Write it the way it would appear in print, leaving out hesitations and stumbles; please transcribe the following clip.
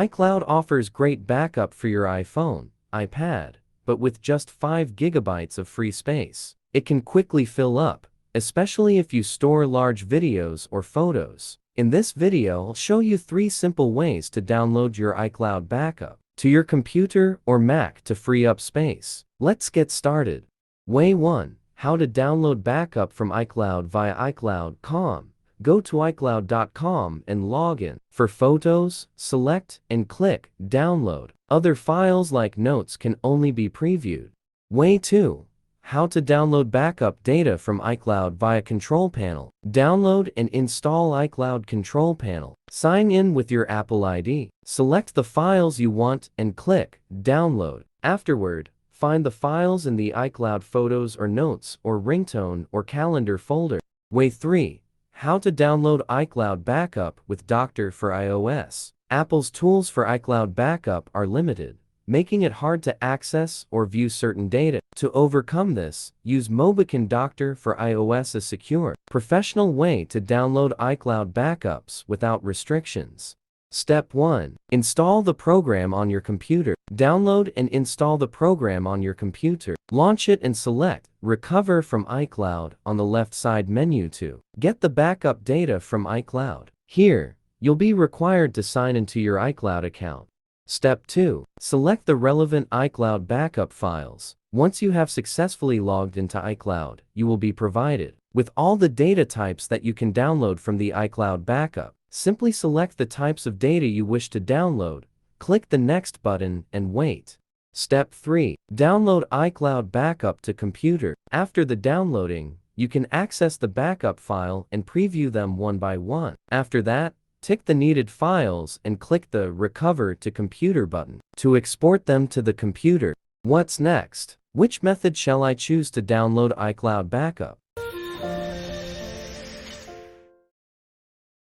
iCloud offers great backup for your iPhone, iPad, but with just 5 gigabytes of free space, it can quickly fill up, especially if you store large videos or photos. In this video, I'll show you 3 simple ways to download your iCloud backup to your computer or Mac to free up space. Let's get started. Way 1. How to download backup from iCloud via iCloud.com. Go to iCloud.com and log in. For photos, select and click Download. Other files like notes can only be previewed. Way 2. How to download backup data from iCloud via Control Panel. Download and install iCloud Control Panel. Sign in with your Apple ID. Select the files you want and click Download. Afterward, find the files in the iCloud Photos or Notes or Ringtone or Calendar folder. Way 3. How to download iCloud Backup with Doctor for iOS. Apple's tools for iCloud Backup are limited, making it hard to access or view certain data. To overcome this, use Mobican Doctor for iOS, a secure, professional way to download iCloud backups without restrictions. Step 1. Install the program on your computer. Download and install the program on your computer. Launch it and select Recover from iCloud on the left side menu to get the backup data from iCloud. Here, you'll be required to sign into your iCloud account. Step 2. Select the relevant iCloud backup files. Once you have successfully logged into iCloud, you will be provided with all the data types that you can download from the iCloud backup. Simply select the types of data you wish to download, click the Next button, and wait. Step 3. Download iCloud Backup to computer. After the downloading, you can access the backup file and preview them one by one. After that, tick the needed files and click the Recover to Computer button to export them to the computer. What's next? Which method shall I choose to download iCloud Backup?